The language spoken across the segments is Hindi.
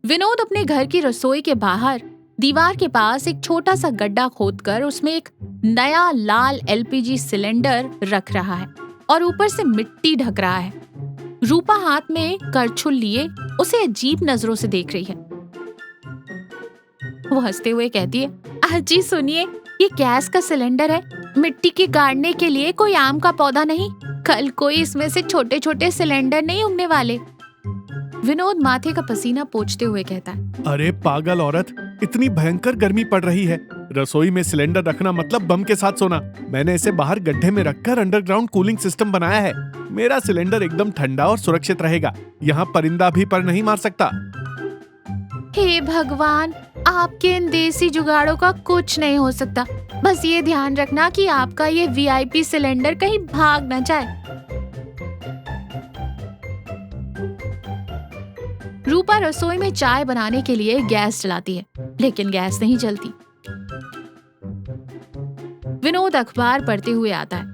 विनोद अपने घर की रसोई के बाहर दीवार के पास एक छोटा सा गड्ढा खोदकर उसमें एक नया लाल एलपीजी सिलेंडर रख रहा है और ऊपर से मिट्टी ढक रहा है। रूपा हाथ में करछुल लिए उसे अजीब नजरों से देख रही है। वो हंसते हुए कहती है, अजी सुनिए, ये गैस का सिलेंडर है, मिट्टी की गाड़ने के लिए कोई आम का पौधा नहीं। कल कोई इसमें से छोटे छोटे सिलेंडर नहीं उगने वाले। विनोद माथे का पसीना पोंछते हुए कहता है, अरे पागल औरत, इतनी भयंकर गर्मी पड़ रही है, रसोई में सिलेंडर रखना मतलब बम के साथ सोना। मैंने इसे बाहर गड्ढे में रखकर अंडरग्राउंड कूलिंग सिस्टम बनाया है। मेरा सिलेंडर एकदम ठंडा और सुरक्षित रहेगा, यहाँ परिंदा भी पर नहीं मार सकता। हे भगवान, आपके इन देसी जुगाड़ों का कुछ नहीं हो सकता। बस ये ध्यान रखना कि आपका ये वीआईपी सिलेंडर कहीं भाग न जाए। रूपा रसोई में चाय बनाने के लिए गैस जलाती है, लेकिन गैस नहीं जलती। विनोद अखबार पढ़ते हुए आता है।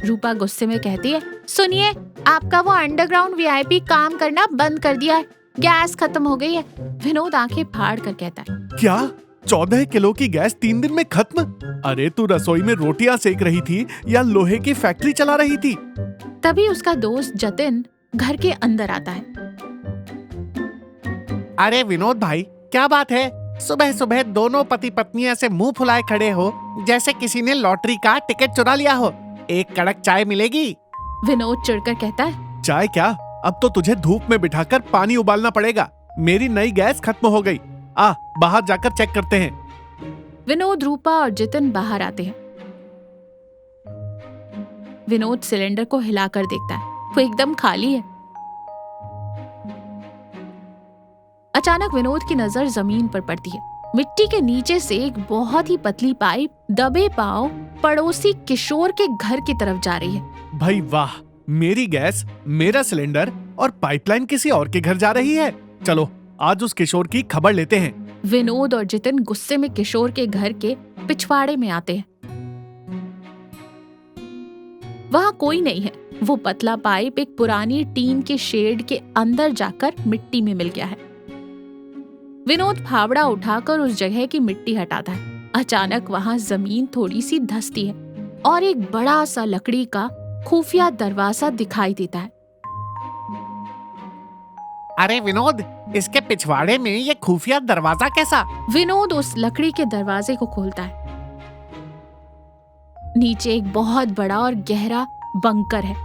रूपा गुस्से में कहती है, सुनिए, आपका वो अंडरग्राउंड वीआईपी काम करना बंद कर दिया है, गैस खत्म हो गई है। विनोद आंखें फाड़ कर कहता है, क्या 14 किलो की गैस 3 दिन में खत्म? अरे तू रसोई में रोटियां सेक रही थी या लोहे की फैक्ट्री चला रही थी? तभी उसका दोस्त जतिन घर के अंदर आता है। अरे विनोद भाई, क्या बात है? सुबह सुबह दोनों पति पत्नी ऐसे मुंह फुलाए खड़े हो जैसे किसी ने लॉटरी का टिकट चुरा लिया हो। एक कड़क चाय मिलेगी? विनोद चिढ़कर कहता है, चाय क्या, अब तो तुझे धूप में बिठाकर पानी उबालना पड़ेगा। मेरी नई गैस खत्म हो गई। आ, बाहर जाकर चेक करते हैं। विनोद, रूपा और जितिन बाहर आते हैं। विनोद सिलेंडर को हिलाकर देखता है, वो एकदम खाली है। अचानक विनोद की नजर जमीन पर पड़ती है। मिट्टी के नीचे से एक बहुत ही पतली पाइप दबे पांव पड़ोसी किशोर के घर की तरफ जा रही है। भाई वाह, मेरी गैस, मेरा सिलेंडर और पाइपलाइन किसी और के घर जा रही है। चलो आज उस किशोर की खबर लेते हैं। विनोद और जितिन गुस्से में किशोर के घर के पिछवाड़े में आते हैं। वहां कोई नहीं है। वो पतला पाइप एक पुरानी टीन के शेड के अंदर जाकर मिट्टी में मिल गया है। विनोद फावड़ा उठाकर उस जगह की मिट्टी हटाता है। अचानक वहां जमीन थोड़ी सी धंसती है और एक बड़ा सा लकड़ी का खुफिया दरवाजा दिखाई देता है। अरे विनोद, इसके पिछवाड़े में ये खुफिया दरवाजा कैसा? विनोद उस लकड़ी के दरवाजे को खोलता है। नीचे एक बहुत बड़ा और गहरा बंकर है।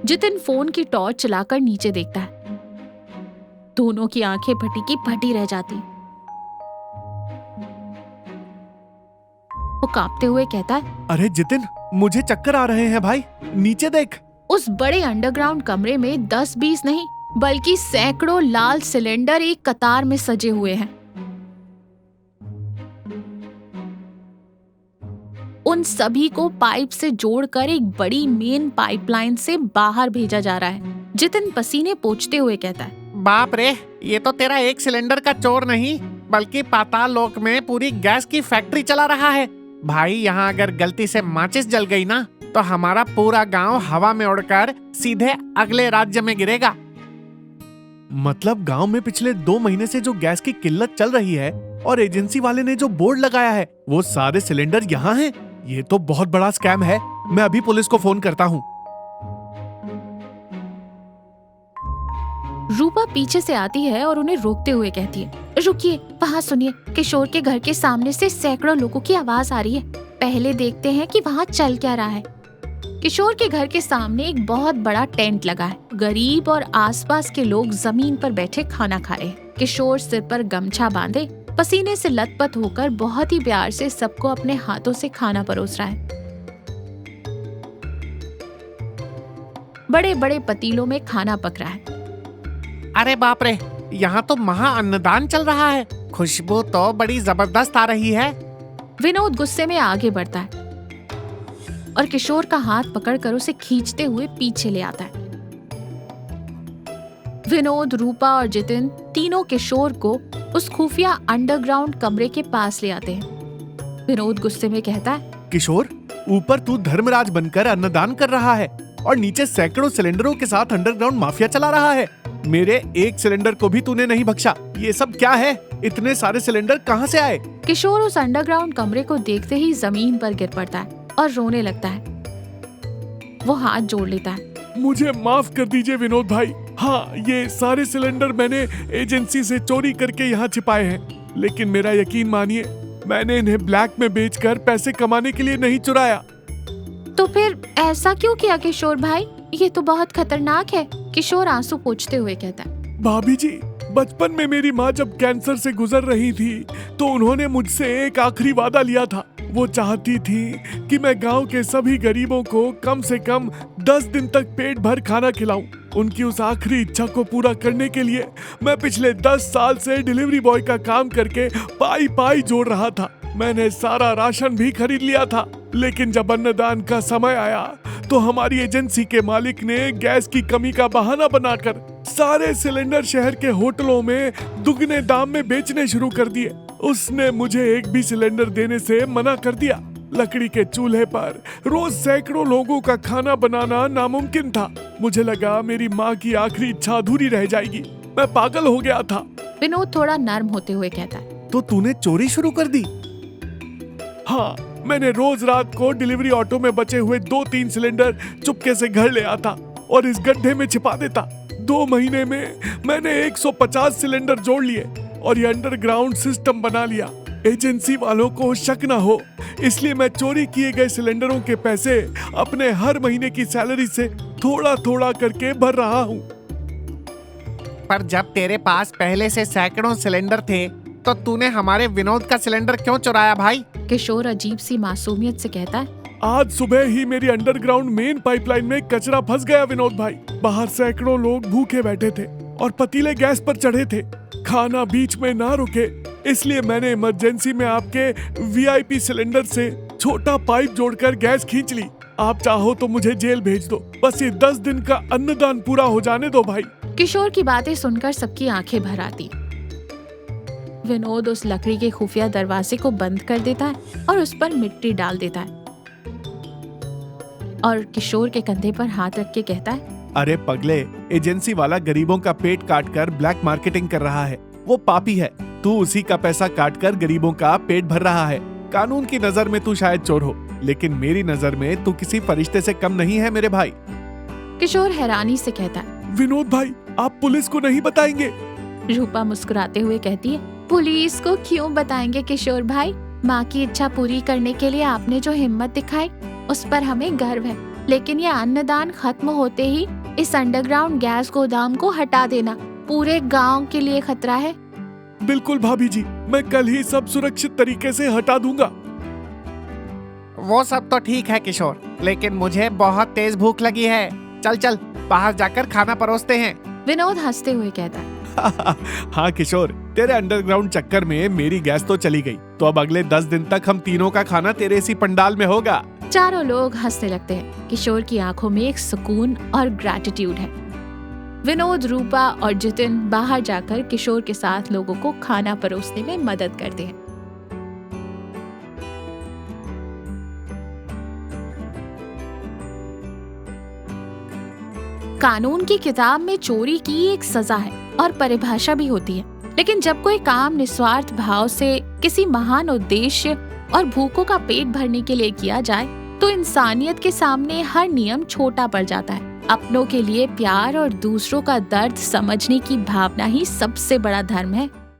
जितिन फोन की टॉर्च चलाकर नीचे देखता है। दोनों की आंखें फटी की फटी रह जाती। वो कांपते हुए कहता है, अरे जितिन, मुझे चक्कर आ रहे हैं भाई, नीचे देख। उस बड़े अंडरग्राउंड कमरे में 10-20 नहीं बल्कि सैकड़ों लाल सिलेंडर एक कतार में सजे हुए हैं। उन सभी को पाइप से जोड़कर एक बड़ी मेन पाइपलाइन से बाहर भेजा जा रहा है। जितिन पसीने पोंछते हुए कहता है, बाप रे, ये तो तेरा एक सिलेंडर का चोर नहीं बल्कि पाताल लोक में पूरी गैस की फैक्ट्री चला रहा है। भाई, यहाँ अगर गलती से माचिस जल गई ना तो हमारा पूरा गांव हवा में उड़कर सीधे अगले राज्य में गिरेगा। मतलब गांव में पिछले 2 महीने से जो गैस की किल्लत चल रही है और एजेंसी वाले ने जो बोर्ड लगाया है वो सारे सिलेंडर यहाँ हैं। ये तो बहुत बड़ा स्कैम है। मैं अभी पुलिस को फोन करता हूँ। रूपा पीछे से आती है और उन्हें रोकते हुए कहती है, रुकिए, वहाँ सुनिए, किशोर के घर के सामने से सैकड़ों लोगों की आवाज आ रही है। पहले देखते हैं कि वहाँ चल क्या रहा है। किशोर के घर के सामने एक बहुत बड़ा टेंट लगा है। गरीब और आसपास के लोग जमीन पर बैठे खाना खा रहे हैं। किशोर सिर पर गमछा बांधे पसीने से लथपथ होकर बहुत ही प्यार से सबको अपने हाथों से खाना परोस रहा है। बड़े बड़े पतीलों में खाना पक रहा है। अरे बाप रे, यहाँ तो महा अन्नदान चल रहा है। खुशबू तो बड़ी जबरदस्त आ रही है। विनोद गुस्से में आगे बढ़ता है और किशोर का हाथ पकड़कर उसे खींचते हुए पीछे ले आता है। विनोद, रूपा और जितिन तीनों किशोर को उस खुफिया अंडरग्राउंड कमरे के पास ले आते हैं। विनोद गुस्से में कहता है, किशोर, ऊपर तू धर्मराज बनकर अन्नदान कर रहा है, और नीचे सैकड़ों सिलेंडरों के साथ अंडरग्राउंड माफिया चला रहा है। मेरे एक सिलेंडर को भी तूने नहीं बख्शा। ये सब क्या है? इतने सारे सिलेंडर कहाँ से आए? किशोर उस अंडरग्राउंड कमरे को देखते ही जमीन पर गिर पड़ता है और रोने लगता है। वो हाथ जोड़ लेता है। मुझे माफ कर दीजिए विनोद भाई। हाँ, ये सारे सिलेंडर मैंने एजेंसी से चोरी करके यहाँ छिपाए हैं, लेकिन मेरा यकीन मानिए, मैंने इन्हें ब्लैक में बेचकर पैसे कमाने के लिए नहीं चुराया। तो फिर ऐसा क्यों किया किशोर भाई? ये तो बहुत खतरनाक है, किशोर आंसू पोंछते हुए कहता है। भाभी जी, बचपन में मेरी माँ जब कैंसर से गुजर रही थी तो उन्होंने मुझसे एक आखिरी वादा लिया था। वो चाहती थी कि मैं गांव के सभी गरीबों को कम से कम 10 दिन तक पेट भर खाना खिलाऊं। उनकी उस आखिरी इच्छा को पूरा करने के लिए मैं पिछले 10 साल से डिलीवरी बॉय का काम करके पाई पाई जोड़ रहा था। मैंने सारा राशन भी खरीद लिया था, लेकिन जब अन्नदान का समय आया तो हमारी एजेंसी के मालिक ने गैस की कमी का बहाना बनाकर सारे सिलेंडर शहर के होटलों में दुगने दाम में बेचने शुरू कर दिए। उसने मुझे एक भी सिलेंडर देने से मना कर दिया। लकड़ी के चूल्हे पर रोज सैकड़ों लोगों का खाना बनाना नामुमकिन था। मुझे लगा मेरी माँ की आखिरी इच्छा अधूरी रह जाएगी। मैं पागल हो गया था। विनोद थोड़ा नर्म होते हुए कहता है। तो तूने चोरी शुरू कर दी? हाँ, मैंने रोज रात को डिलीवरी ऑटो में बचे हुए 2-3 सिलेंडर चुपके से घर ले आता और इस गड्ढे में छिपा देता। 2 महीने में मैंने 150 सिलेंडर जोड़ लिए और ये अंडरग्राउंड सिस्टम बना लिया। एजेंसी वालों को शक ना हो, इसलिए मैं चोरी किए गए सिलेंडरों के पैसे अपने हर महीने की सैलरी से थोड़ा थोड़ा करके भर रहा हूँ। पर जब तेरे पास पहले से सैकड़ों सिलेंडर थे तो तूने हमारे विनोद का सिलेंडर क्यों चुराया भाई? किशोर अजीब सी मासूमियत से कहता है। आज सुबह ही मेरी अंडरग्राउंड मेन पाइपलाइन में कचरा फंस गया विनोद भाई। बाहर सैकड़ों लोग भूखे बैठे थे और पतीले गैस पर चढ़े थे। खाना बीच में ना रुके, इसलिए मैंने इमरजेंसी में आपके वीआईपी सिलेंडर से छोटा पाइप जोड़कर गैस खींच ली। आप चाहो तो मुझे जेल भेज दो, बस ये 10 दिन का अन्नदान पूरा हो जाने दो भाई। किशोर की बातें सुनकर सबकी आंखें भर आती। विनोद उस लकड़ी के खुफिया दरवाजे को बंद कर देता है और उस पर मिट्टी डाल देता है और किशोर के कंधे पर हाथ रख के कहता है। अरे पगले, एजेंसी वाला गरीबों का पेट काट कर ब्लैक मार्केटिंग कर रहा है। वो पापी है। तू उसी का पैसा काट कर गरीबों का पेट भर रहा है। कानून की नजर में तू शायद चोर हो, लेकिन मेरी नजर में तू किसी फरिश्ते से कम नहीं है मेरे भाई। किशोर हैरानी से कहता है। विनोद भाई, आप पुलिस को नहीं बताएंगे? रूपा मुस्कुराते हुए कहती है। पुलिस को क्यों बताएंगे किशोर भाई? माँ की इच्छा पूरी करने के लिए आपने जो हिम्मत दिखाई उस पर हमें गर्व है, लेकिन ये अन्नदान खत्म होते ही इस अंडरग्राउंड गैस गोदाम को हटा देना पूरे गांव के लिए खतरा है। बिल्कुल भाभी जी, मैं कल ही सब सुरक्षित तरीके से हटा दूंगा। वो सब तो ठीक है किशोर, लेकिन मुझे बहुत तेज भूख लगी है। चल चल बाहर जाकर खाना परोसते हैं। विनोद हंसते हुए कहता है। हाँ किशोर, तेरे अंडरग्राउंड चक्कर में मेरी गैस तो चली गई, तो अब अगले 10 दिन तक हम तीनों का खाना तेरे इसी पंडाल में होगा। चारों लोग हंसने लगते हैं। किशोर की आंखों में एक सुकून और ग्रैटिट्यूड है। विनोद, रूपा और जितिन बाहर जाकर किशोर के साथ लोगों को खाना परोसने में मदद करते हैं। कानून की किताब में चोरी की एक सजा है और परिभाषा भी होती है, लेकिन जब कोई काम निस्वार्थ भाव से किसी महान उद्देश्य और भूखों का पेट भरने के लिए किया जाए तो इंसानियत के सामने हर नियम छोटा पड़ जाता है। अपनों के लिए प्यार और दूसरों का दर्द समझने की भावना ही सबसे बड़ा धर्म है।